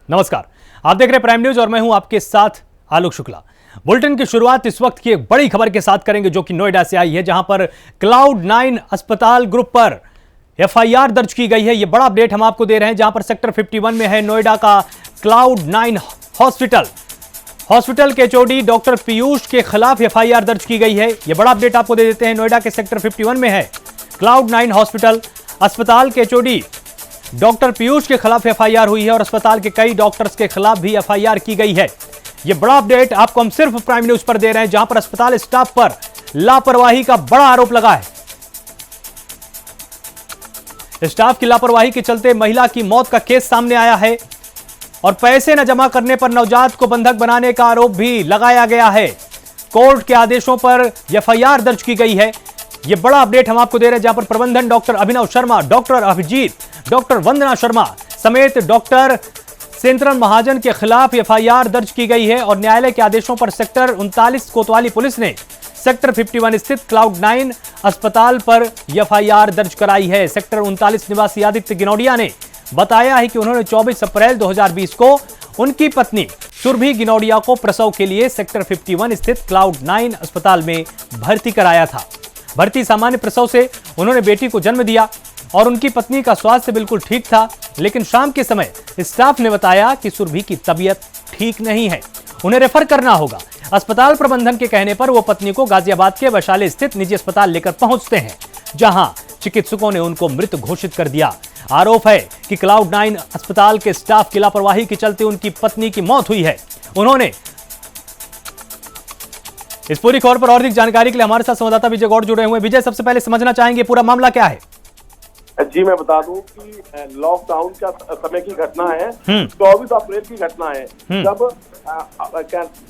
नमस्कार, आप देख रहे हैं प्राइम न्यूज और मैं हूं आपके साथ आलोक शुक्ला। बुलेटिन की शुरुआत इस वक्त की एक बड़ी खबर के साथ करेंगे जो कि नोएडा से आई है, जहां पर Cloud9 अस्पताल ग्रुप पर एफआईआर दर्ज की गई है। यह बड़ा अपडेट हम आपको दे रहे हैं, जहां पर सेक्टर 51 में है नोएडा का Cloud9 हॉस्पिटल के एचओडी डॉक्टर पीयूष के खिलाफ एफआईआर दर्ज की गई है। यह बड़ा अपडेट आपको दे देते हैं। नोएडा के सेक्टर 51 में है Cloud9 हॉस्पिटल, अस्पताल के एचओडी डॉक्टर पीयूष के खिलाफ एफआईआर हुई है और अस्पताल के कई डॉक्टर्स के खिलाफ भी एफआईआर की गई है। यह बड़ा अपडेट आपको हम सिर्फ प्राइम न्यूज पर दे रहे हैं, जहां पर अस्पताल स्टाफ पर लापरवाही का बड़ा आरोप लगा है। स्टाफ की लापरवाही के चलते महिला की मौत का केस सामने आया है और पैसे न जमा करने पर नवजात को बंधक बनाने का आरोप भी लगाया गया है। कोर्ट के आदेशों पर एफआईआर दर्ज की गई है। यह बड़ा अपडेट हम आपको दे रहे हैं, जहां पर प्रबंधन डॉक्टर अभिनव शर्मा, डॉक्टर अभिजीत, डॉक्टर वंदना शर्मा समेत डॉक्टर सेंत्रन महाजन के खिलाफ एफआईआर दर्ज की गई है और न्यायालय के आदेशों पर सेक्टर 39 कोतवाली पुलिस ने सेक्टर 51 स्थित Cloud9 अस्पताल पर एफआईआर दर्ज कराई है। सेक्टर 39 निवासी आदित्य गिनौडिया ने बताया है कि उन्होंने 24 अप्रैल 2020 को उनकी पत्नी सुरभि गिनौडिया को प्रसव के लिए सेक्टर 51 स्थित Cloud9 अस्पताल में भर्ती कराया था। भर्ती सामान्य प्रसव से उन्होंने बेटी को जन्म दिया और उनकी पत्नी का स्वास्थ्य बिल्कुल ठीक था, लेकिन शाम के समय स्टाफ ने बताया कि सुरभि की तबीयत ठीक नहीं है, उन्हें रेफर करना होगा। अस्पताल प्रबंधन के कहने पर वो पत्नी को गाजियाबाद के वैशाली स्थित निजी अस्पताल लेकर पहुंचते हैं, जहां चिकित्सकों ने उनको मृत घोषित कर दिया। आरोप है कि Cloud9 अस्पताल के स्टाफ की लापरवाही के चलते उनकी पत्नी की मौत हुई है। उन्होंने इस पूरी खबर पर और अधिक जानकारी के लिए हमारे साथ संवाददाता विजय गौड़ जुड़े हुए हैं। विजय, सबसे पहले समझना चाहेंगे पूरा मामला क्या है? जी, मैं बता दूं कि लॉकडाउन का समय की घटना है, 24 अप्रैल की घटना है, जब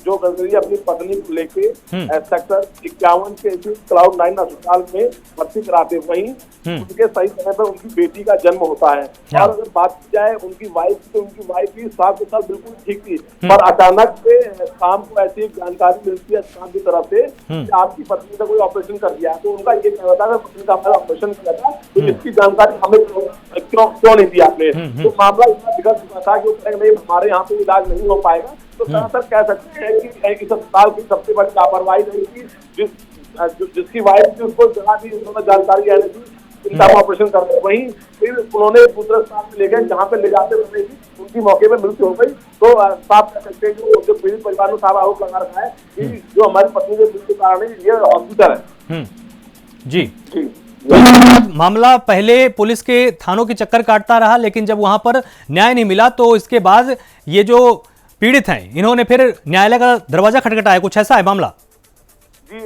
जो गंगरी अपनी पत्नी को लेके सेक्टर 51 के Cloud9 अस्पताल में भर्ती कराते, वहीं उनके सही समय पर उनकी बेटी का जन्म होता है। और अगर बात की जाए उनकी वाइफ, तो उनकी वाइफ भी साल के साल बिल्कुल ठीक थी, पर अचानक से शाम को ऐसी एक जानकारी मिलती है अस्पताल की तरफ से कि आपकी पत्नी का कोई ऑपरेशन कर दिया है। तो उनका ये कहना था कि पत्नी का हमारा ऑपरेशन किया था, तो इसकी जानकारी हमें क्यों नहीं दी आपने। तो मामला इतना बिगड़ चुका था कि नहीं, हमारे यहाँ पे इलाज नहीं हो पाएगा। तो सर कह सकते हैं कि इस अस्पताल की सबसे बड़ी लापरवाही रही थी, जिसकी वाइफ थी उसको जहाँ भी उन्होंने जानकारी आने थी ऑपरेशन कर रहे, वहीं फिर उन्होंने दूसरे अस्पताल में ले गए, जहाँ पे ले जाते समय भी उनकी मौके पर मृत्यु हो गई। तो साफ कह सकते हैं कि जो पीड़ित परिवार ने साफ आरोप लगा रखा है कि जो हमारी पत्नी के मृत्यु कारण है ये हॉस्पिटल है। जी जी, तो मामला पहले पुलिस के थानों की चक्कर काटता रहा, लेकिन जब वहां पर न्याय नहीं मिला तो इसके बाद ये जो पीड़ित हैं इन्होंने फिर न्यायालय का दरवाजा खटखटाया, कुछ ऐसा है मामला? जी,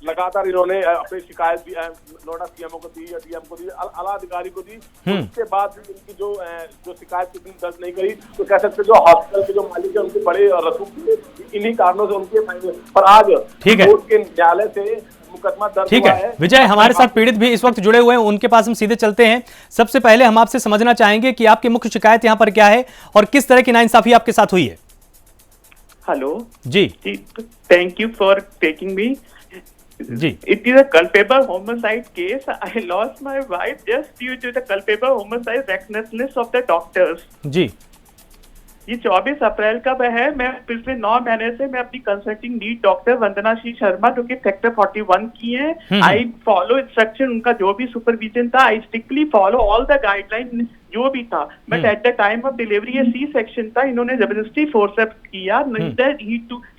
लगातार इन्होंने अपनी शिकायत भी नोएडा सीएमओ को दी, डीएम को दी, आला अधिकारी को दी। उसके बाद भी इनकी जो शिकायत किसी ने दर्ज नहीं करी। तो कह सकते जो हॉस्पिटल के जो मालिक है उनके बड़े रसूख थे, इन्हीं कारणों से उनके पर आज कोर्ट के न्यायालय से मुकदमा दर्ज हुआ है। विजय, हमारे साथ पीड़ित भी इस वक्त जुड़े हुए हैं, उनके पास हम सीधे चलते हैं। सबसे पहले हम आपसे समझना चाहेंगे कि आपकी मुख्य शिकायत यहाँ पर क्या है और किस तरह की नाइंसाफी आपके साथ हुई है? Hello ji, thank you for taking me ji. It is a culpable homicide case. I lost my wife just due to the culpable homicide recklessness of the doctors. जी, ये 24 अप्रैल का है। मैं पिछले 9 महीने से मैं अपनी कंसल्टिंग लीड डॉक्टर वंदना श्री शर्मा, जो कि सेक्टर 41 की है, आई फॉलो इंस्ट्रक्शन, उनका जो भी सुपरविजन था, आई strictly follow all the guideline जो भी था। But at the time of delivery ये सी सेक्शन था, इन्होंने जबरदस्ती फोर्सअप किया,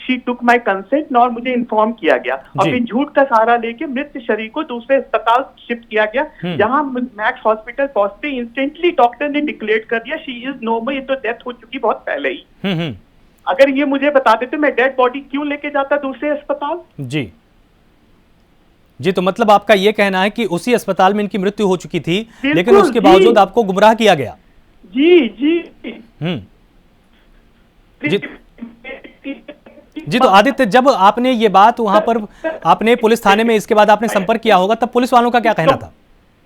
she took my consent, nor मुझे इन्फॉर्म किया गया और फिर झूठ का सहारा लेके मृत शरीर को दूसरे अस्पताल शिफ्ट किया गया। जहां मैक्स हॉस्पिटल पहुंचते इंस्टेंटली डॉक्टर ने डिक्लेयर कर दिया शी इज नो मोर, ये तो डेथ हो चुकी बहुत पहले ही। अगर ये मुझे बता देते मैं डेड बॉडी क्यों लेके जाता दूसरे अस्पताल? जी जी, तो मतलब आपका यह कहना है कि उसी अस्पताल में इनकी मृत्यु हो चुकी थी, लेकिन उसके बावजूद आपको गुमराह किया गया? जी जी जी जी। तो आदित्य, जब आपने ये बात वहां पर आपने पुलिस थाने में इसके बाद आपने संपर्क किया होगा, तब पुलिस वालों का क्या कहना था?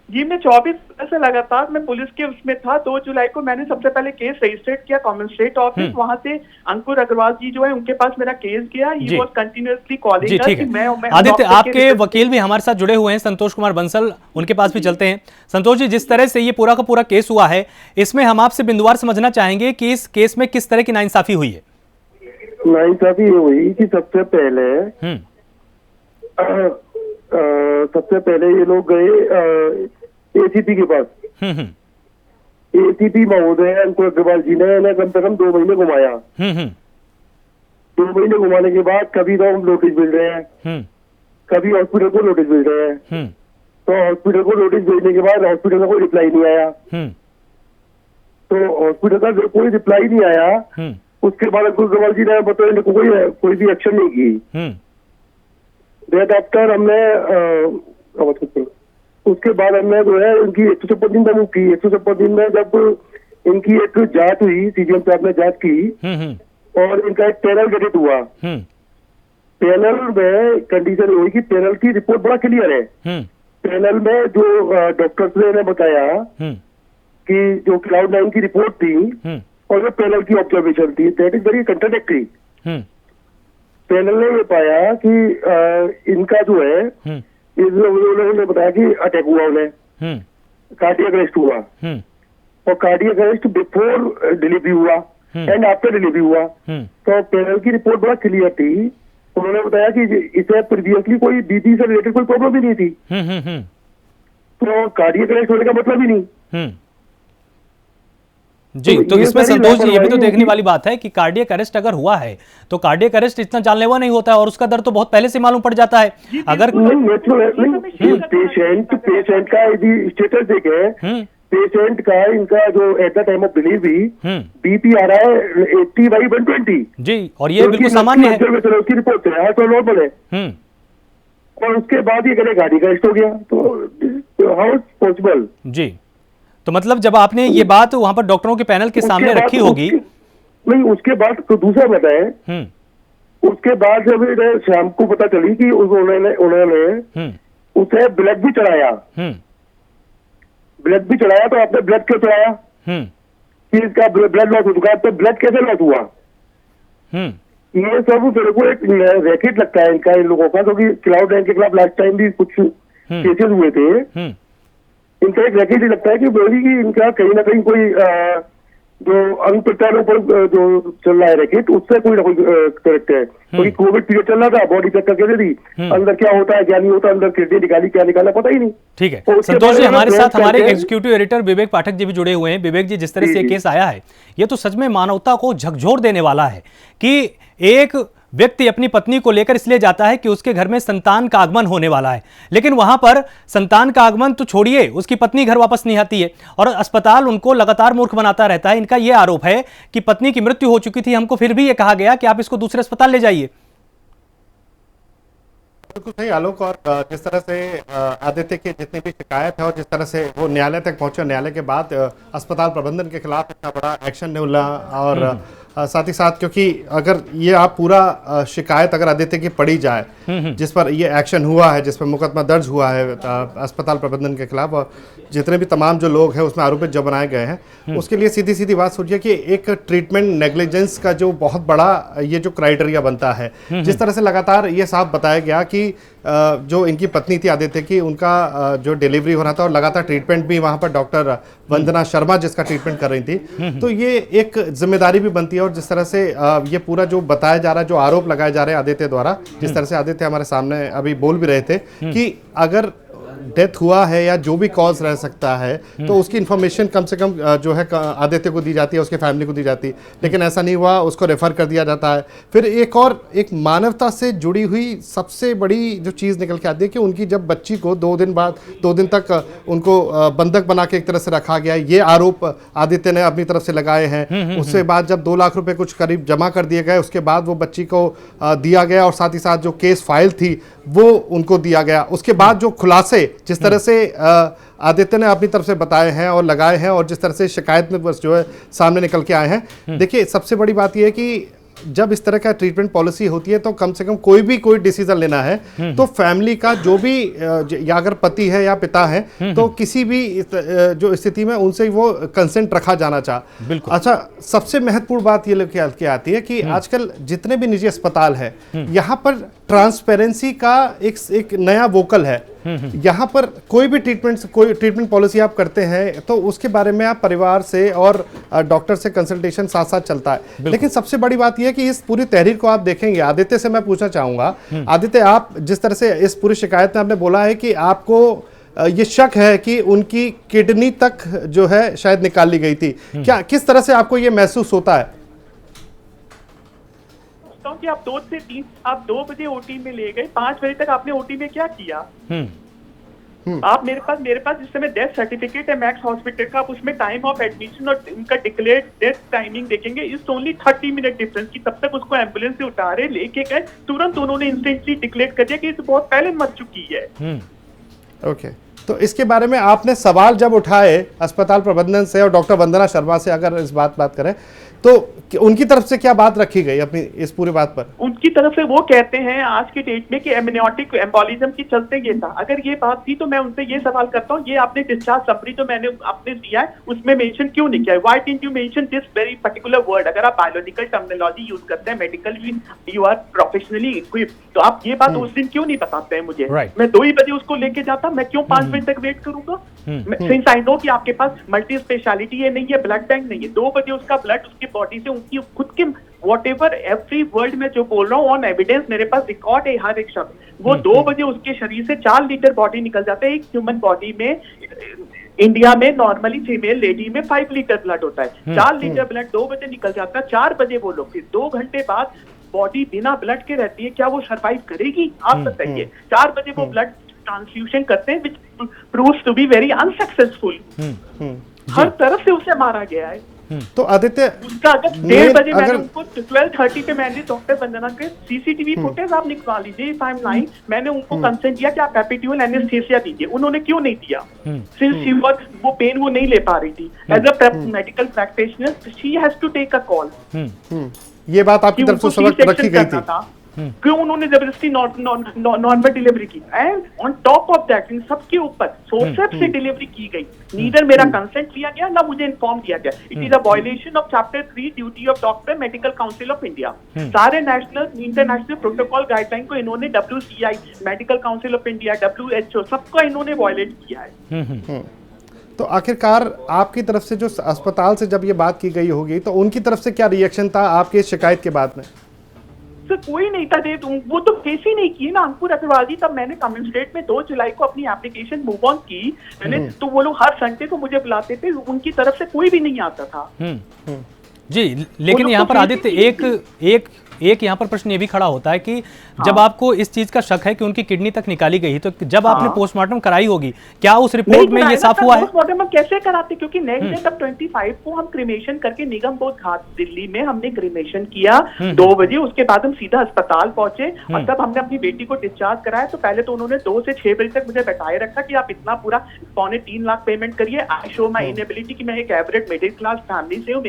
जी मैं 24 से लगातार मैं पुलिस के उसमें था। 2 जुलाई को मैंने सबसे पहले केस रजिस्टर्ड किया कॉमर्सेट ऑफिस, वहां से अंकुर अग्रवाल जी जो है उनके पास मेरा केस गया। He was continuously calling. जी ठीक है आदित्य, आपके वकील भी हमारे साथ जुड़े हुए हैं, संतोष कुमार बंसल, उनके पास भी चलते हैं। संतोष जी, जिस तरह से ये पूरा का पूरा केस हुआ है, इसमें हम आपसे बिंदुवार समझना चाहेंगे कि इस केस में किस तरह की नाइंसाफी हुई है। नाइंसाफी ये हुई कि सबसे पहले ये लोग गए एसीपी के पास। एसीपी महोदय अंकुर अग्रवाल जी ने इन्हें कम से कम 2 महीने घुमाया। 2 महीने घुमाने के बाद कभी तो हम नोटिस मिल रहे हैं, कभी हॉस्पिटल को नोटिस मिल रहे हैं। तो हॉस्पिटल को नोटिस भेजने के बाद हॉस्पिटल का कोई रिप्लाई नहीं आया। तो हॉस्पिटल का कोई रिप्लाई नहीं आया, उसके बाद अंकुर अग्रवाल जी ने बताया कोई भी एक्शन नहीं की। डेट आफ्टर हमने उसके बाद हमने जो है इनकी 156 दिन मूव की। 156 दिन में जब इनकी एक जांच हुई, सीजीएम साहब ने जांच की और इनका एक पैनल गठित हुआ। पैनल में कंडीशन हुई कि पैनल की रिपोर्ट बड़ा क्लियर है। पैनल में जो डॉक्टर्स ने इन्हें बताया कि जो क्लाउड9 की रिपोर्ट थी और जो पैनल की ऑब्जर्वेशन थी, that is very contradictory. Panel ने ये पाया कि इनका जो है उन्होंने बताया कि अटैक हुआ, उन्हें कार्डियक अरेस्ट हुआ और कार्डियक अरेस्ट बिफोर डिलीवरी हुआ एंड आफ्टर डिलीवरी हुआ। तो पैनल की रिपोर्ट बड़ा क्लियर थी। उन्होंने बताया कि इसे प्रीवियसली कोई बीपी से रिलेटेड कोई प्रॉब्लम ही नहीं थी। तो कार्डियक अरेस्ट होने का मतलब ही नहीं। जी, तो इसमें संतोष जी ये भी तो देखने वाली बात है कि कार्डियक अरेस्ट अगर हुआ है तो कार्डियक अरेस्ट इतना जानलेवा नहीं होता है और उसका दर्द तो बहुत पहले से मालूम पड़ जाता है। अगर पेशेंट का यदि स्टेटस देखें, पेशेंट का इनका जो at the time of delivery BP आ रहा है 80/120 जी, और ये बिल्कुल सामान्य है, उसकी रिपोर्ट है तो नॉर्मल है। और उसके बाद ये कहने कार्डियक अरेस्ट हो गया, तो हाउ इज पॉसिबल? जी, तो मतलब जब आपने ये बात वहां पर डॉक्टरों के पैनल के सामने रखी होगी। नहीं, उसके बाद तो दूसरा बताए, उसके बाद जब शाम को पता चली कि उन्होंने उसे ब्लड भी चढ़ाया। ब्लड भी चढ़ाया तो आपने ब्लड क्यों चढ़ाया कि इसका ब्लड लॉस हो चुका है, तो ब्लड कैसे लॉस हुआ? ये सब मेरे को एक रैकेट लगता है इनका, इन लोगों का, क्योंकि क्लाउड9 के खिलाफ लास्ट टाइम भी कुछ केसेस हुए थे। इनका एक रैकेट ही लगता है कि बोली कि इनका कहीं ना कहीं कोई जो अंग प्रत्यारों पर जो चल रहा है रैकेट, उससे कोई ना कोई करेक्ट है। क्योंकि कोविड पीरियड चल रहा था, बॉडी चेक करके दे दी, अंदर क्या होता है क्या नहीं होता, अंदर किडनी निकाली क्या निकाला पता ही नहीं। ठीक है संतोष जी, हमारे साथ हमारे एग्जीक्यूटिव एडिटर विवेक पाठक जी भी जुड़े हुए हैं। विवेक जी, जिस तरह से केस आया है, ये तो सच में मानवता को झकझोर देने वाला है कि एक व्यक्ति अपनी पत्नी को लेकर इसलिए जाता है कि उसके घर में संतान का आगमन होने वाला है, लेकिन वहां पर संतान का आगमन तो छोड़िए, उसकी पत्नी घर वापस नहीं आती है और अस्पताल उनको लगातार मूर्ख बनाता रहता है। इनका यह आरोप है कि पत्नी की मृत्यु हो चुकी थी, हमको फिर भी यह कहा गया कि आप इसको दूसरे अस्पताल ले जाइए। बिल्कुल सही आलोक, और जिस तरह से आदित्य की जितनी भी शिकायत है और जिस तरह से वो न्यायालय तक पहुंचे, न्यायालय के बाद अस्पताल प्रबंधन के खिलाफ इतना बड़ा एक्शन नहीं हुआ। और साथ ही साथ क्योंकि अगर ये आप पूरा शिकायत अगर आदित्य की पढ़ी जाए, जिस पर ये एक्शन हुआ है, जिस पर मुकदमा दर्ज हुआ है अस्पताल प्रबंधन के खिलाफ, और जितने भी तमाम जो लोग हैं उसमें आरोपित जो बनाए गए हैं, उसके लिए सीधी सीधी बात सोचिए कि एक ट्रीटमेंट नेग्लिजेंस का जो बहुत बड़ा ये जो क्राइटेरिया बनता है, जिस तरह से लगातार ये साफ बताया गया कि जो इनकी पत्नी थी आदित्य की, उनका जो डिलीवरी हो रहा था और लगातार ट्रीटमेंट भी वहां पर डॉक्टर वंदना शर्मा जिसका ट्रीटमेंट कर रही थी, तो ये एक जिम्मेदारी भी बनती है। और जिस तरह से ये पूरा जो बताया जा रहा है, जो आरोप लगाए जा रहे हैं आदित्य द्वारा, जिस तरह से आदित्य हमारे सामने अभी बोल भी रहे थे कि अगर डेथ हुआ है या जो भी कॉज रह सकता है तो उसकी इन्फॉर्मेशन कम से कम जो है आदित्य को दी जाती है, उसके फैमिली को दी जाती है, लेकिन ऐसा नहीं हुआ, उसको रेफर कर दिया जाता है। फिर एक मानवता से जुड़ी हुई सबसे बड़ी जो चीज़ निकल के आती है कि उनकी जब बच्ची को 2 दिन तक उनको बंधक बना के एक तरह से रखा गया, ये आरोप आदित्य ने अपनी तरफ से लगाए हैं। उसके बाद जब 2 लाख रुपए कुछ करीब जमा कर दिए गए, उसके बाद वो बच्ची को दिया गया और साथ ही साथ जो केस फाइल थी वो उनको दिया गया। उसके बाद जो खुलासे जिस तरह से आदित्य ने अपनी तरफ से बताए हैं और लगाए हैं और जिस तरह से शिकायत में बस जो है सामने निकल के आए हैं, देखिए सबसे बड़ी बात यह है कि जब इस तरह का ट्रीटमेंट पॉलिसी होती है तो कम से कम कोई डिसीजन लेना है तो फैमिली का जो भी या अगर पति है या पिता है तो किसी भी जो स्थिति में उनसे वो कंसेंट रखा जाना चाह। बिल्कुल। अच्छा, सबसे महत्वपूर्ण बात ये लेके आती है कि आजकल जितने भी निजी अस्पताल है यहाँ पर ट्रांसपेरेंसी का एक नया वोकल है। यहाँ पर कोई ट्रीटमेंट पॉलिसी आप करते हैं तो उसके बारे में आप परिवार से और डॉक्टर से कंसल्टेशन साथ साथ चलता है। लेकिन सबसे बड़ी बात यह है कि इस पूरी तहरीर को आप देखेंगे, आदित्य से मैं पूछना चाहूंगा, आदित्य आप जिस तरह से इस पूरी शिकायत में आपने बोला है कि आपको ये शक है कि उनकी किडनी तक जो है शायद निकाल ली गई थी, क्या किस तरह से आपको ये महसूस होता है? कि आप 2 से 3 आप 2 बजे ओटी में ले गए, 5 बजे तक आपने ओटी में क्या किया? आप मेरे पास इस समय डेथ सर्टिफिकेट है मैक्स हॉस्पिटल का, आप उसमें टाइम ऑफ एडमिशन और उनका डिक्लेयर्ड डेथ टाइमिंग देखेंगे, इट्स ओनली 30 मिनट डिफरेंस की। तब तक उसको एम्बुलेंस से उतारे लेके गए, तुरंत उन्होंने इंस्टेंटली डिक्लेयर कर दिया कि इस बहुत पहले मर चुकी है। ओके, तो इसके बारे में आपने सवाल जब उठाए अस्पताल प्रबंधन से और डॉक्टर वंदना शर्मा से, अगर इस बात करें तो उनकी तरफ से क्या बात रखी गई अपनी इस पूरी बात पर? उनकी तरफ से वो कहते हैं आज के डेट में कि एमनियोटिक एम्बोलिज्म की चलते ये था। अगर ये बात थी तो मैं उनसे ये सवाल करता हूँ, ये आपने डिस्चार्ज समरी तो मैंने आपने दिया है उसमें मेंशन क्यों नहीं किया? Why didn't you mention this very particular word? अगर आप बायोलॉजिकल टर्मिनोलॉजी यूज करते हैं, medical you are professionally equipped, तो आप ये बात उस दिन क्यों नहीं बताते हैं मुझे? मैं 2 ही बजे उसको लेके जाता, मैं क्यों 5 बजे तक वेट करूंगा? सिंस आई नो कि आपके पास मल्टी स्पेशलिटी है, नहीं है, ब्लड बैंक नहीं है, 2 बजे उसका ब्लड उसकी बॉडी से उनकी खुद के whatever every वर्ड में जो बोल रहा हूँ ऑन एविडेंस मेरे पास रिकॉर्ड है हर एक शब्द। वो 2 बजे उसके शरीर से 4 लीटर बॉडी निकल जाता है। एक ह्यूमन बॉडी में इंडिया में नॉर्मली फीमेल लेडी में 5 लीटर ब्लड होता है, 4 लीटर ब्लड 2 बजे निकल जाता है। 4 बजे वो लोग, फिर 2 घंटे बाद बॉडी बिना ब्लड के रहती है, क्या वो सर्वाइव करेगी? आप बताइए। 4 बजे वो ब्लड ट्रांसफ्यूजन करते हैं, which proves to be very unsuccessful. हर तरफ से उसे मारा गया है। तो आदित्य उसका अगर 1:30 बजे मैंने उनको 12:30 पे मैंने डॉक्टर वंदना के सीसीटीवी फुटेज आप निकलवा लीजिए, इफ आई एम लाइंग, मैंने उनको कंसेंट दिया कि आप एपिड्यूरल एनेस्थीसिया दीजिए, उन्होंने क्यों नहीं दिया? सिंस वो पेन वो नहीं ले पा रही थी, as a medical practitioner she has to take a call. ये बात आपकी तरफ से सबक रखी गई थी, क्यों उन्होंने जबरदस्ती नॉर्मल डिलीवरी की? And on top of that in सबके ऊपर फोर्सेप्स से डिलीवरी की गई, नीदर मेरा कंसेंट लिया गया ना मुझे इन्फॉर्म किया गया। It is a violation of chapter 3 duty of doctor medical council of India. सारे नेशनल इंटरनेशनल प्रोटोकॉल गाइडलाइन को इन्होंने WCI medical council of India, WHO सबको इन्होंने वायलेट किया है। तो आखिरकार आपकी तरफ से जो अस्पताल से जब ये बात की गई होगी तो उनकी तरफ से क्या रिएक्शन था आपकी शिकायत के बाद में? सर कोई नहीं था, वो तो केस ही नहीं की ना अंकुर अग्रवाल जी। तब मैंने कमेंसट्रेट में 2 जुलाई को अपनी एप्लीकेशन मूव ऑन की मैंने, तो वो लोग हर संडे को मुझे बुलाते थे, उनकी तरफ से कोई भी नहीं आता था। जी, लेकिन यहाँ पर आदित्य एक यहाँ पर प्रश्न ये भी खड़ा होता है कि जब आपको इस चीज का शक है कि उनकी किडनी तक निकाली गई, तो जब आपने पोस्टमार्टम कराई होगी, क्या उस रिपोर्ट में ये साफ हुआ है? पोस्टमार्टम कैसे कराते? क्योंकि नेक्स्ट डे तब 25 को हम क्रिमेशन करके निगम बोध घाट दिल्ली में हमने क्रिमेशन किया 2 बजे। उसके बाद हम सीधा अस्पताल पहुंचे और तब हमने अपनी बेटी को डिस्चार्ज कराया। तो पहले तो उन्होंने 2 से 6 बजे तक मुझे बैठाए रखा कि आप इतना पूरा 2.25 लाख पेमेंट करिए। आई शो माई इनेबिलिटी कि मैं एक एवरेज मिडिल क्लास फैमिली से हूँ,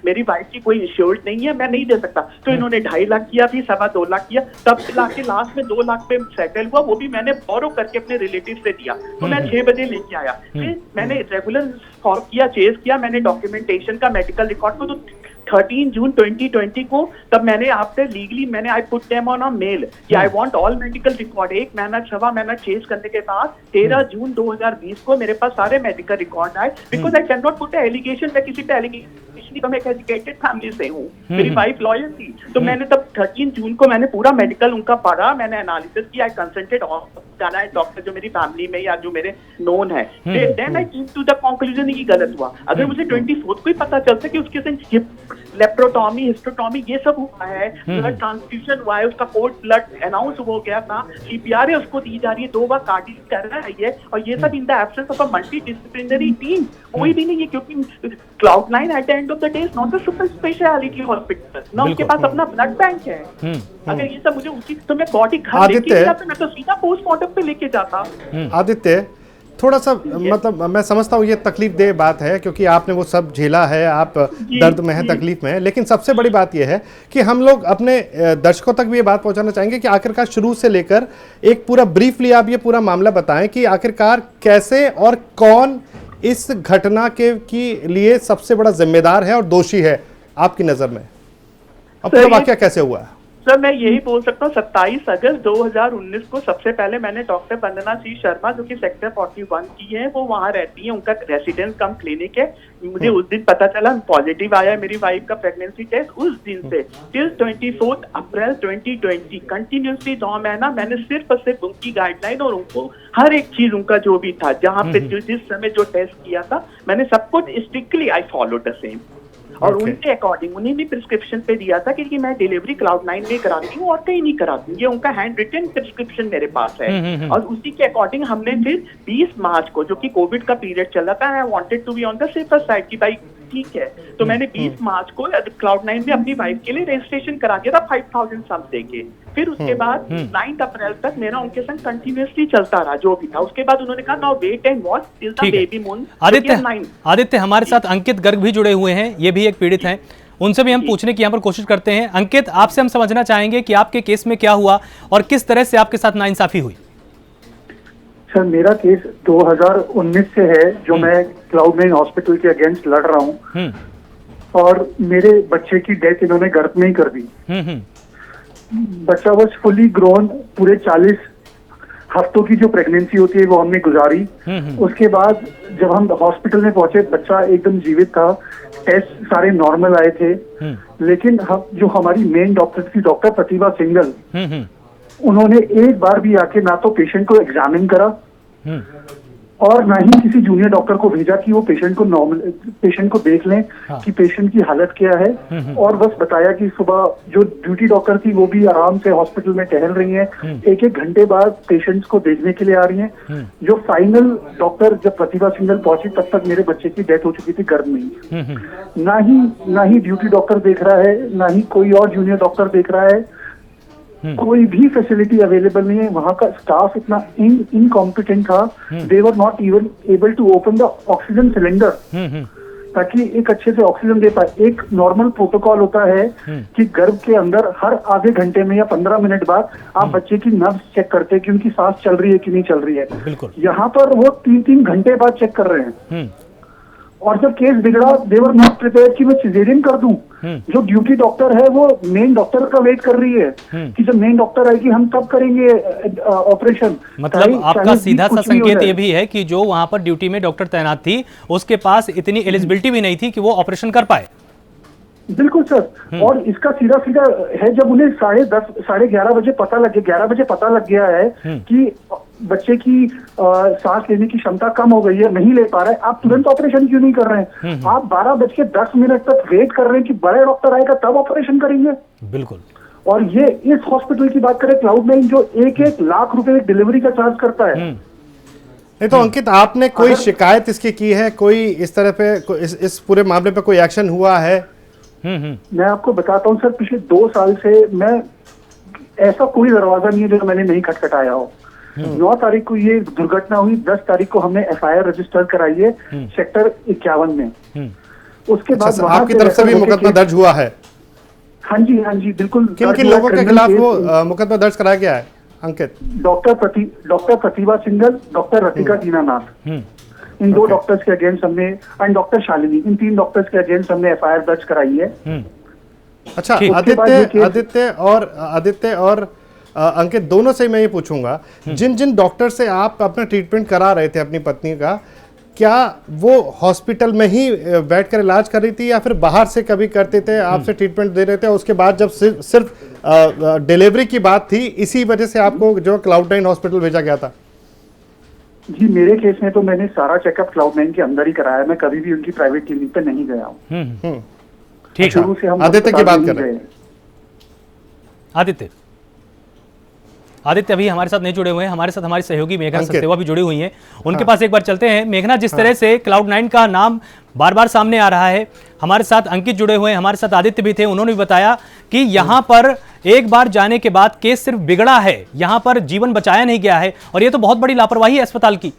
मेरी वाइफ की कोई इंश्योर्ड नहीं है, मैं नहीं दे सकता। तो इन्होंने 2.5 लाख किया, फिर 2.25 लाख किया, तब लाके लास्ट में 2 लाख पे सेटल हुआ। वो भी मैंने बोरो करके अपने रिलेटिव से दिया। तो मैं 6 बजे लेके आया, फिर मैंने रेगुलर फॉलो किया, चेस किया मैंने डॉक्यूमेंटेशन का, मेडिकल रिकॉर्ड को। तो 13 जून 2020 को तब मैंने आपसे लीगली मैंने I put them on a mail कि I want all medical record. 1 महीना 6 महीना चेस करने के बाद 13 जून 2020 को मेरे पास सारे मेडिकल रिकॉर्ड आए। Because I can not put allegation, मैं किसी पे एलिगेशन, मैं एक एजुकेटेड फैमिली से हूँ, मेरी वाइफ लॉयर थी। तो मैंने तब 13 जून को मैंने पूरा मेडिकल उनका पढ़ा, मैंने एनालिसिस किया, आई कंसल्टेड जाना है डॉक्टर जो मेरी फैमिली में या जो मेरे नोन है। Then I came to the conclusion ये गलत हुआ। अगर मुझे 24 को ही पता चलता कि उसके साथ लेप्रोटॉमी, हिस्टोटॉमी ये सब हुआ है, ब्लड ट्रांसफ्यूजन हुआ है, उसका कोल्ड ब्लड अनाउंस हो गया था, CPR उसको दी जा रही है, 2 बार कार्डियक कर रही है, और ये सब in the absence of a multi disciplinary team कोई भी नहीं है। क्योंकि Cloud9 at the end of the day is not a super speciality hospital ना, उसके पास अपना ब्लड बैंक है। अगर ये सब मुझे उसी, तो मैं बॉडी घर लेके जाता, मैं तो सीधा पोस्टमार्टम पे लेके जाता। आदित्य, थोड़ा सा मतलब मैं समझता हूँ ये तकलीफ दे बात है, क्योंकि आपने वो सब झेला है, आप दर्द में है, तकलीफ में है, लेकिन सबसे बड़ी बात ये है कि हम लोग अपने दर्शकों तक भी ये बात पहुंचाना चाहेंगे कि आखिरकार शुरू से लेकर एक पूरा ब्रीफली आप ये पूरा मामला बताएं कि आखिरकार कैसे और कौन इस घटना के लिए सबसे बड़ा जिम्मेदार है और दोषी है आपकी नजर में। अब पूरा वाकया कैसे हुआ है? सर मैं यही बोल सकता हूँ, 27 अगस्त 2019 को सबसे पहले मैंने डॉक्टर वंदना सी शर्मा जो कि सेक्टर 41 की है, वो वहाँ रहती है, उनका रेसिडेंस कम क्लिनिक है। मुझे उस दिन पता चला पॉजिटिव आया मेरी वाइफ का प्रेगनेंसी टेस्ट। उस दिन से टिल 24 अप्रैल 2020 कंटिन्यूसली 9 महीना मैंने सिर्फ और सिर्फ उनकी गाइडलाइन और उनको हर एक चीज उनका जो भी था, जहाँ पे जिस समय जो टेस्ट किया था, मैंने सब कुछ strictly I follow the same. और उनके अकॉर्डिंग उन्हें भी प्रिस्क्रिप्शन पे दिया था कि मैं डिलीवरी Cloud9 में कराती हूँ और कहीं नहीं कराती हूँ, ये उनका हैंड रिटन प्रिस्क्रिप्शन मेरे पास है। और उसी के अकॉर्डिंग हमने फिर 20 मार्च को, जो कि कोविड का पीरियड चल रहा था, I wanted to be on the safer side कि भाई ठीक है, तो मैंने 20 मार्च को Cloud9 में अपनी वाइफ के लिए रजिस्ट्रेशन करा दिया था 5000 सम देके। फिर उसके बाद 9 अप्रैल तक मेरा उनके संग कंटिन्यूअसली चलता रहा जो भी था। उसके बाद उन्होंने कहा now wait and watch till the baby moon. Aditya हमारे साथ अंकित गर्ग भी जुड़े हुए हैं, ये भी एक पीड़ित हैं, उनसे भी हम पूछने की यहाँ पर कोशिश करते हैं। अंकित, आपसे हम समझना चाहेंगे कि आपके केस में क्या हुआ और किस तरह से आपके साथ नाइंसाफी हुई। सर मेरा केस 2019 से है, जो मैं Cloud9 हॉस्पिटल के अगेंस्ट लड़ रहा हूँ, और मेरे बच्चे की डेथ इन्होंने गर्भ में ही कर दी। बच्चा वॉज फुली ग्रोन, पूरे 40 हफ्तों की जो प्रेगनेंसी होती है वो हमने गुजारी। उसके बाद जब हम हॉस्पिटल में पहुंचे, बच्चा एकदम जीवित था, टेस्ट सारे नॉर्मल आए थे। लेकिन हम जो हमारी मेन डॉक्टर थी, डॉक्टर प्रतिभा सिंगल, उन्होंने एक बार भी आके ना तो पेशेंट को एग्जामिन करा और ना ही किसी जूनियर डॉक्टर को भेजा कि वो पेशेंट को देख लें कि पेशेंट की हालत क्या है। और बस बताया कि सुबह जो ड्यूटी डॉक्टर थी वो भी आराम से हॉस्पिटल में टहल रही हैं, एक एक घंटे बाद पेशेंट्स को देखने के लिए आ रही हैं। जो फाइनल डॉक्टर जब प्रतिभा सिंगल पहुंची, तब तक मेरे बच्चे की डेथ हो चुकी थी गर्भ में ही। ना ही ड्यूटी डॉक्टर देख रहा है, ना ही कोई और जूनियर डॉक्टर देख रहा है, कोई भी फैसिलिटी अवेलेबल नहीं है। वहां का स्टाफ इतना इनकॉम्पिटेंट था, they were not even able to open the oxygen cylinder ताकि एक अच्छे से ऑक्सीजन दे पाए। एक नॉर्मल प्रोटोकॉल होता है कि गर्भ के अंदर हर आधे घंटे में या 15 मिनट बाद आप बच्चे की नब्ज चेक करते हैं कि उनकी सांस चल रही है कि नहीं चल रही है। यहाँ पर वो 3-3 घंटे बाद चेक कर रहे हैं। और जब केस बिगड़ा, दे वर नॉट प्रिपेयर्ड कि मैं सिजेरियन कर दूं। जो ड्यूटी डॉक्टर है वो मेन डॉक्टर का वेट कर रही है कि जब मेन डॉक्टर आएगी हम तब करेंगे ऑपरेशन। मतलब आपका सीधा सा संकेत ये भी है कि जो वहां पर ड्यूटी में डॉक्टर तैनात थी, उसके पास इतनी एलिजिबिलिटी भी नहीं थी कि वो ऑपरेशन कर पाए। बिल्कुल सर। और इसका सीधा है, जब उन्हें 10:30 साढ़े 11 बजे पता लग गया है कि बच्चे की सांस लेने की क्षमता कम हो गई है, नहीं ले पा रहे, आप तुरंत ऑपरेशन क्यों नहीं कर रहे हैं? आप 12:10 तक वेट कर रहे हैं कि बड़ा डॉक्टर आएगा तब ऑपरेशन करेंगे। बिल्कुल। और ये इस हॉस्पिटल की बात करें, Cloud9 जो 1-1 लाख रुपए डिलीवरी का चार्ज करता है। नहीं तो अंकित, आपने कोई शिकायत इसकी की है? कोई इस तरह पे इस पूरे मामले पे कोई एक्शन हुआ है? मैं आपको बताता हूँ सर, पिछले 2 साल से मैं ऐसा कोई दरवाजा नहीं है जो मैंने नहीं खटखटाया हो। 9 तारीख को ये दुर्घटना हुई, 10 तारीख को हमने FIR रजिस्टर कराई है सेक्टर 51 में। उसके बाद आपकी तरफ से भी मुकदमा दर्ज हुआ है? हाँ जी बिल्कुल। किन लोगों के खिलाफ वो मुकदमा दर्ज कराया गया है अंकित? डॉक्टर प्रतिभा सिंगल, डॉक्टर रतिका दीनानाथ, इन 2 डॉक्टर्स के अगेंस्ट हमने, and doctor Shalini, in 3 doctors के अगेंस्ट हमने FIR दर्ज कराई है। अच्छा, आदित्य और अंकित दोनों से मैं ये पूछूंगा, जिन डॉक्टर से आप अपना ट्रीटमेंट करा रहे थे अपनी पत्नी का, क्या वो हॉस्पिटल में ही बैठकर इलाज कर रही थी या फिर बाहर से कभी करते थे, आपसे ट्रीटमेंट दे रहे थे? उसके बाद जब सिर्फ डिलीवरी की बात थी, इसी वजह से आपको जो Cloud9 हॉस्पिटल भेजा गया था? जी, मेरे केस में तो मैंने सारा चेकअप Cloud9 के अंदर ही कराया, मैं कभी भी उनकी प्राइवेट क्लिनिक पे नहीं गया हूँ। ठीक है, आदित्य की बात कर रहे हैं। आदित्य अभी हमारे साथ नहीं जुड़े हुए हैं, हमारे साथ हमारी सहयोगी मेघना सचदेवा भी जुड़ी हुई हैं, उनके पास एक बार चलते हैं। मेघना, जिस तरह से Cloud9 का नाम बार बार सामने आ रहा है, हमारे साथ अंकित जुड़े हुए हैं, हमारे साथ आदित्य भी थे, उन्होंने भी बताया कि यहाँ पर एक बार जाने के बाद केस सिर्फ बिगड़ा है, यहाँ पर जीवन बचाया नहीं गया है, और ये तो बहुत बड़ी लापरवाही है अस्पताल की।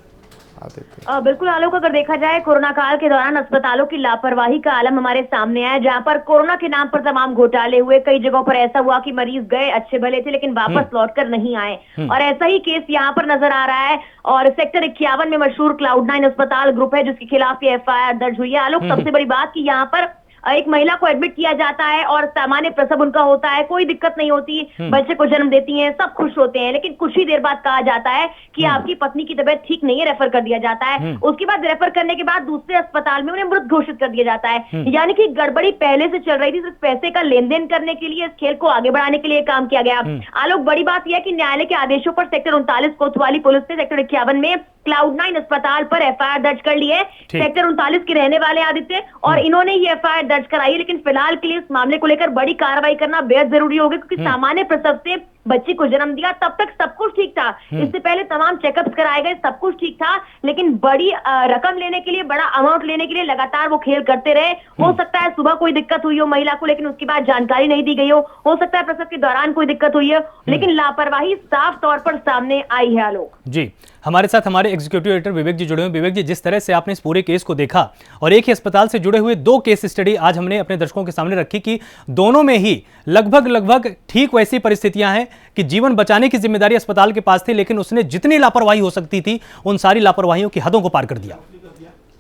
आदित्य। बिल्कुल आलोक, अगर देखा जाए कोरोना काल के दौरान अस्पतालों की लापरवाही का आलम हमारे सामने आया, जहां पर कोरोना के नाम पर तमाम घोटाले हुए। कई जगहों पर ऐसा हुआ कि मरीज गए अच्छे भले थे लेकिन वापस लौटकर नहीं आए, और ऐसा ही केस यहाँ पर नजर आ रहा है। और सेक्टर 51 में मशहूर Cloud9 अस्पताल ग्रुप है जिसके खिलाफ ये FIR दर्ज हुई है। आलोक, सबसे बड़ी बात कि यहाँ पर एक महिला को एडमिट किया जाता है और सामान्य प्रसव उनका होता है, कोई दिक्कत नहीं होती, बच्चे को जन्म देती हैं, सब खुश होते हैं। लेकिन कुछ ही देर बाद कहा जाता है कि आपकी पत्नी की तबीयत ठीक नहीं है, रेफर कर दिया जाता है। उसके बाद रेफर करने के बाद दूसरे अस्पताल में उन्हें मृत घोषित कर दिया जाता है। यानी कि गड़बड़ी पहले से चल रही थी, सिर्फ पैसे का लेन देन करने के लिए, इस खेल को आगे बढ़ाने के लिए काम किया गया। आलोक, बड़ी बात यह है कि न्यायालय के आदेशों पर सेक्टर 39 कोतवाली पुलिस ने सेक्टर 51 में Cloud9 अस्पताल पर FIR दर्ज कर ली है। सेक्टर 39 के रहने वाले आदित्य, और इन्होंने ये FIR दर्ज कराई है। लेकिन फिलहाल के लिए इस मामले को लेकर बड़ी कार्रवाई करना बेहद जरूरी होगा, क्योंकि सामान्य प्रसव से बच्ची को जन्म दिया तब तक सब कुछ ठीक था। इससे पहले तमाम चेकअप्स कराए गए, सब कुछ ठीक था, लेकिन बड़ी रकम लेने के लिए, बड़ा अमाउंट लेने के लिए लगातार वो खेल करते रहे। हो सकता है सुबह कोई दिक्कत हुई हो महिला को, लेकिन उसके बाद जानकारी नहीं दी गई हो सकता है प्रसव के दौरान कोई दिक्कत हुई है, लेकिन लापरवाही साफ तौर पर सामने आई है। आलोक जी, हमारे साथ हमारे एग्जीक्यूटिव एडिटर विवेक जी जुड़े हुए। विवेक जी, जिस तरह से आपने इस पूरे केस को देखा और एक ही अस्पताल से जुड़े हुए 2 केस स्टडी आज हमने अपने दर्शकों के सामने रखी कि दोनों में ही लगभग ठीक वैसी परिस्थितियां हैं कि जीवन बचाने की जिम्मेदारी अस्पताल के पास थी, लेकिन उसने जितनी लापरवाही हो सकती थी उन सारी लापरवाहियों की हदों को पार कर दिया।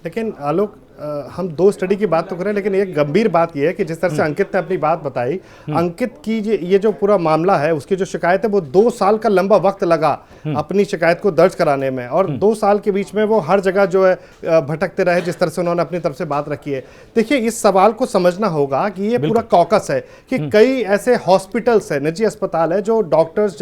लेकिन आलोक, हम 2 स्टडी की बात तो करें, लेकिन एक गंभीर बात यह है कि जिस तरह से अंकित ने अपनी बात बताई, अंकित की ये जो पूरा मामला है, उसकी जो शिकायत है, वो 2 साल का लंबा वक्त लगा अपनी शिकायत को दर्ज कराने में, और 2 साल के बीच में वो हर जगह जो है भटकते रहे, जिस तरह से उन्होंने अपनी तरफ से बात रखी है। देखिए, इस सवाल को समझना होगा कि ये पूरा कॉकस है कि कई ऐसे हॉस्पिटल्स है, निजी अस्पताल है, जो डॉक्टर्स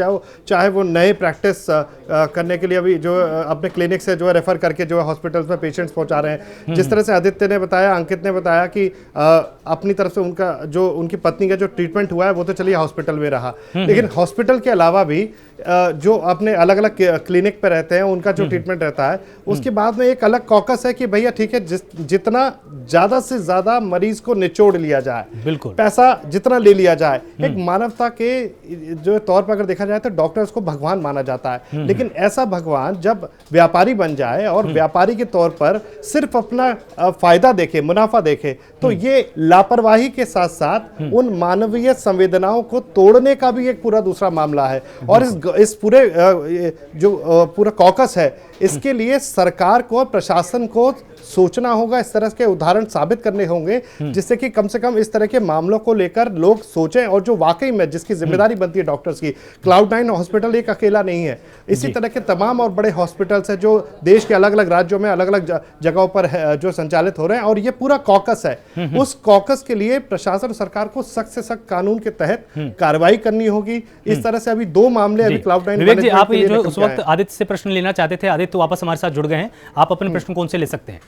चाहे वो नए प्रैक्टिस करने के लिए अभी जो अपने क्लिनिक से जो है रेफर करके जो है हॉस्पिटल्स में पेशेंट्स पहुंचा रहे हैं। जिस तरह से आदित्य ने बताया, अंकित ने बताया कि अपनी तरफ से उनकी पत्नी का जो ट्रीटमेंट हुआ है वो तो चलिए हॉस्पिटल में रहा, लेकिन हॉस्पिटल के अलावा भी जो अपने अलग अलग क्लिनिक पे रहते हैं उनका जो ट्रीटमेंट रहता है, उसके बाद में एक अलग कॉकस है कि भैया ठीक है, जितना ज्यादा से ज्यादा मरीज को निचोड़ लिया जाए, बिल्कुल पैसा जितना ले लिया जाए। एक मानवता के जो तौर पर अगर देखा जाए तो डॉक्टर्स को भगवान माना जाता है, लेकिन ऐसा भगवान जब व्यापारी बन जाए और व्यापारी के तौर पर सिर्फ अपना फायदा देखे, मुनाफा देखे, तो ये लापरवाही के साथ साथ उन मानवीय संवेदनाओं को तोड़ने का भी एक पूरा दूसरा मामला है। और इस पूरे जो पूरा कॉकस है, इसके लिए सरकार को, प्रशासन को सोचना होगा, इस तरह के उदाहरण साबित करने होंगे जिससे कि कम से कम इस तरह के मामलों को लेकर लोग सोचें, और जो वाकई में जिसकी जिम्मेदारी बनती है डॉक्टर्स की। Cloud9 हॉस्पिटल एक अकेला नहीं है, इसी तरह के तमाम और बड़े हॉस्पिटल्स हैं जो देश के अलग अलग राज्यों में अलग अलग जगहों पर जो संचालित हो रहे हैं, और ये पूरा कॉकस है। उस कॉकस के लिए प्रशासन, सरकार को सख्त से सख्त कानून के तहत कार्रवाई करनी होगी। इस तरह से अभी 2 मामले अभी Cloud9। विवेक जी, आप ये जो उस वक्त आदित्य से प्रश्न लेना चाहते थे, आदित्य तो वापस हमारे साथ जुड़ गए हैं, आप अपने प्रश्न कौन से ले सकते हैं?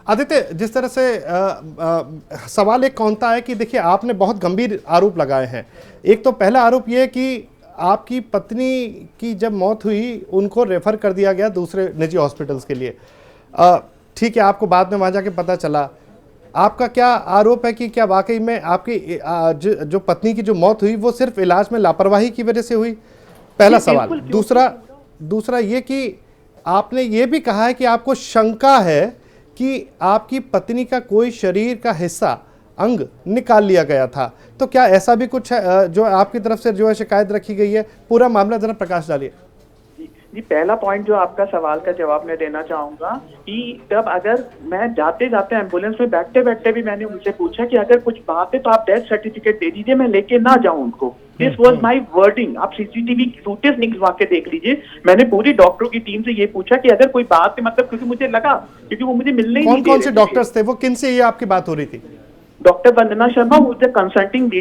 आदित्य, जिस तरह से सवाल एक कौनता है कि देखिए, आपने बहुत गंभीर आरोप लगाए हैं। एक तो पहला आरोप यह है कि आपकी पत्नी की जब मौत हुई, उनको रेफर कर दिया गया दूसरे निजी हॉस्पिटल्स के लिए। ठीक है, आपको बाद में वहां जाके पता चला। आपका क्या आरोप है कि क्या वाकई में आपकी जो पत्नी की जो मौत हुई वो सिर्फ इलाज में लापरवाही की वजह से हुई? पहला सवाल। दूसरा ये कि आपने ये भी कहा है कि आपको शंका है कि आपकी पत्नी का कोई शरीर का हिस्सा, अंग निकाल लिया गया था। तो क्या ऐसा भी कुछ है जो आपकी तरफ से जो है शिकायत रखी गई है? पूरा मामला जरा प्रकाश डालिए। जी, पहला पॉइंट जो आपका सवाल का जवाब मैं देना चाहूंगा कि तब अगर मैं जाते जाते एम्बुलेंस में बैठते बैठते भी मैंने उनसे पूछा कि अगर कुछ बात है तो आप डेथ सर्टिफिकेट दे दीजिए, मैं लेके ना जाऊं उनको। This was my wording. आप सीसीटीवी फुटेज निकलवा के देख लीजिए। मैंने पूरी डॉक्टरों की टीम से ये पूछा कि अगर कोई बात है, मतलब क्योंकि मुझे लगा, क्योंकि वो मुझे मिलने ही नहीं दे रहे थे। कौन से डॉक्टर्स थे वो? किन से ये आपकी बात हो रही थी? डॉक्टर वंदना शर्मा, वो कंसल्टिंग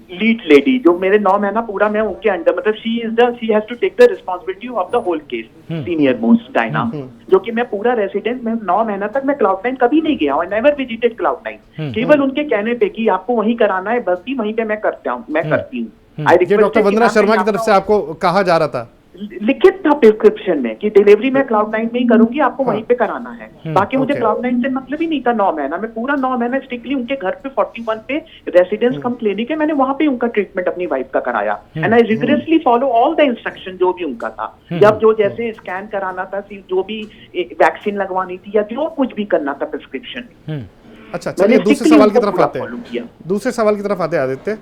लीड लेडी, जो मेरे 9 महीना पूरा मैं उनके अंडर, मतलब she has to take the responsibility of the whole case, senior most Diana, जो कि मैं पूरा रेसिडेंट में 9 महीना तक मैं Cloud9 कभी नहीं गया और नेवर विजिटेड Cloud9। केवल उनके कहने पे कि आपको वहीं कराना है, बस वहीं पे मैं करती हूँ। डॉक्टर वंदना शर्मा की तरफ से आपको कहा जा रहा था? लिखित था प्रिस्क्रिप्शन में कि डिलीवरी मैं Cloud9 में ही करूंगी, आपको वहीं पे कराना है। बाकी मुझे Cloud9 से मतलब ही नहीं था 9 महीना, मैं पूरा 9 महीना स्ट्रिक्टली उनके घर पे 41 पे रेसिडेंस कम क्लिनिक है, मैंने वहां पे उनका ट्रीटमेंट अपनी वाइफ का कराया। And I rigorously follow all the instruction जो भी उनका था, या जो जैसे स्कैन कराना था, जो भी वैक्सीन लगवानी थी, या जो कुछ भी करना था प्रिस्क्रिप्शन। अच्छा, चलिए दूसरे सवाल की तरफ आते हैं। दूसरे सवाल की तरफ आते हैं आदित्य,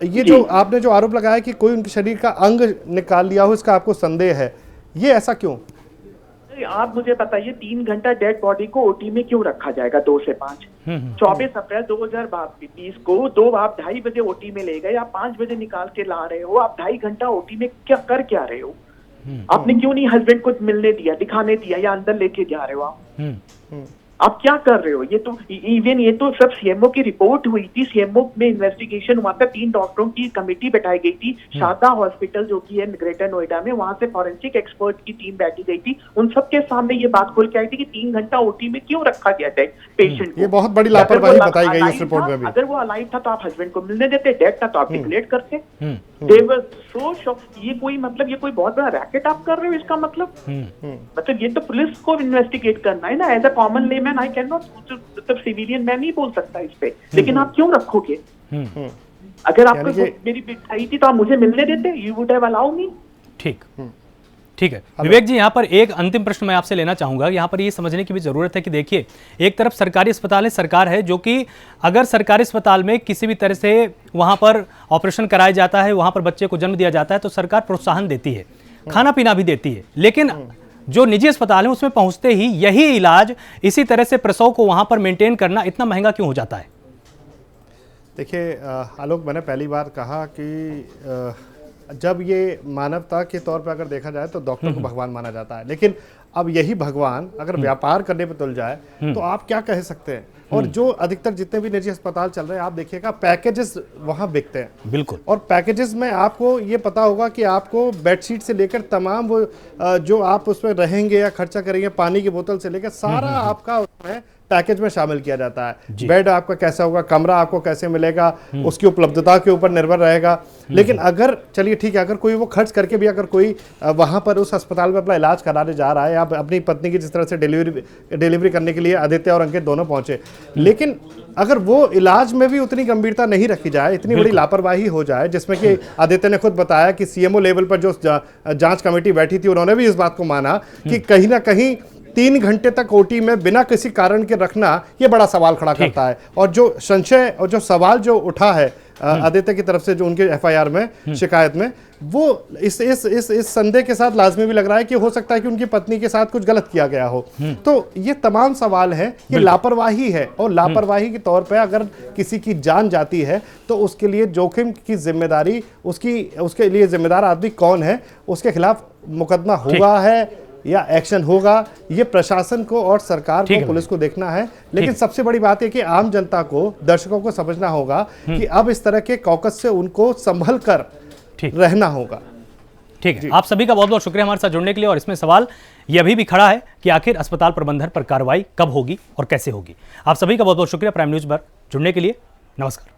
ये जो आपने जो आरोप लगाया कि कोई उनके शरीर का अंग निकाल लिया हो, इसका आपको संदेह है, ये ऐसा क्यों? आप मुझे बताइए 3 घंटा डेड बॉडी को ओटी में क्यों रखा जाएगा 2 से 5? 24 अप्रैल 2020 को आप 2:30 बजे ओटी में ले गए, आप 5 बजे निकाल के ला रहे हो, आप 2.5 घंटा ओटी में क्या कर क्या रहे हो? आपने क्यों नहीं हस्बैंड को मिलने दिया, दिखाने दिया, या अंदर लेके जा रहे हो आप क्या कर रहे हो? ये तो इवन ये तो सब सीएमओ की रिपोर्ट हुई थी, सीएमओ में इन्वेस्टिगेशन हुआ था, 3 डॉक्टरों की कमेटी बैठाई गई थी, शारदा हॉस्पिटल जो कि है ग्रेटर नोएडा में, वहां से फॉरेंसिक एक्सपर्ट की टीम बैठी गई थी, उन सबके सामने ये बात खुल के आई थी कि 3 घंटा ओटी में क्यों रखा गया था पेशेंट को। ये बहुत बड़ी लापरवाही बताई गई उस रिपोर्ट में भी। अगर वो अलाइव था तो आप हस्बैंड को मिलने देते, डेड था तो आप डिक्लेयर करते। ये कोई मतलब ये कोई बहुत बड़ा रैकेट आप कर रहे हो, इसका मतलब ये तो पुलिस को इन्वेस्टिगेट करना है ना। As a common layman I can not, मतलब सिविलियन मैं नहीं बोल सकता इस पे, लेकिन आप क्यों रखोगे? अगर आपको मेरी पिटाई थी तो आप मुझे मिलने देते, you would have allowed me. ठीक है विवेक जी, यहाँ पर एक अंतिम प्रश्न मैं आपसे लेना चाहूंगा। यहाँ पर ये समझने की भी जरूरत है कि देखिए, एक तरफ सरकारी अस्पताल है, सरकार है जो कि अगर सरकारी अस्पताल में किसी भी तरह से वहां पर ऑपरेशन कराया जाता है, वहां पर बच्चे को जन्म दिया जाता है, तो सरकार प्रोत्साहन देती है, खाना पीना भी देती है। लेकिन जो निजी अस्पताल है उसमें पहुंचते ही यही इलाज, इसी तरह से प्रसव को वहां पर मेंटेन करना इतना महंगा क्यों हो जाता है? देखिए आलोक, मैंने पहली बार कहा कि जब ये मानवता के तौर पर अगर देखा जाए तो डॉक्टर को भगवान माना जाता है, लेकिन अब यही भगवान अगर व्यापार करने पर तुल जाए तो आप क्या कह सकते हैं? और जो अधिकतर जितने भी निजी अस्पताल चल रहे हैं, आप देखिएगा पैकेजेस वहां बिकते हैं। बिल्कुल। और पैकेजेस में आपको ये पता होगा कि आपको बेडशीट से लेकर तमाम वो जो आप उसमें रहेंगे या खर्चा करेंगे, पानी की बोतल से लेकर सारा आपका उसमें पैकेज में शामिल किया जाता है। बेड आपका कैसा होगा, कमरा आपको कैसे मिलेगा, उसकी उपलब्धता के ऊपर निर्भर रहेगा। लेकिन अगर चलिए ठीक है, अगर कोई वो खर्च करके भी अगर कोई वहां पर उस अस्पताल में अपना इलाज कराने जा रहा है, या अपनी पत्नी की जिस तरह से डिलीवरी करने के लिए आदित्य और अंकित दोनों पहुंचे, लेकिन अगर वो इलाज में भी उतनी गंभीरता नहीं रखी जाए, इतनी बड़ी लापरवाही हो जाए, जिसमें कि आदित्य ने खुद बताया कि सीएमओ लेवल पर जो जांच कमेटी बैठी थी उन्होंने भी इस बात को माना कि कहीं ना कहीं 3 घंटे तक ओटी में बिना किसी कारण के रखना ये बड़ा सवाल खड़ा करता है। और जो संशय और जो सवाल जो उठा है आदित्य की तरफ से, जो उनके एफआईआर में शिकायत में, वो इस संदेह के साथ लाजमी भी लग रहा है कि हो सकता है कि उनकी पत्नी के साथ कुछ गलत किया गया हो। तो ये तमाम सवाल हैं, ये लापरवाही है। और लापरवाही के तौर पे अगर किसी की जान जाती है तो उसके लिए जोखिम की जिम्मेदारी, उसके लिए जिम्मेदार आदमी कौन है, उसके खिलाफ मुकदमा हुआ है या एक्शन होगा, ये प्रशासन को और सरकार को, पुलिस को देखना है। लेकिन सबसे बड़ी बात है कि आम जनता को, दर्शकों को समझना होगा कि अब इस तरह के कॉकस से उनको संभल कर रहना होगा। ठीक है, आप सभी का बहुत बहुत शुक्रिया हमारे साथ जुड़ने के लिए। और इसमें सवाल ये अभी भी खड़ा है कि आखिर अस्पताल प्रबंधन पर कार्रवाई कब होगी और कैसे होगी। आप सभी का बहुत बहुत शुक्रिया प्राइम न्यूज पर जुड़ने के लिए। नमस्कार।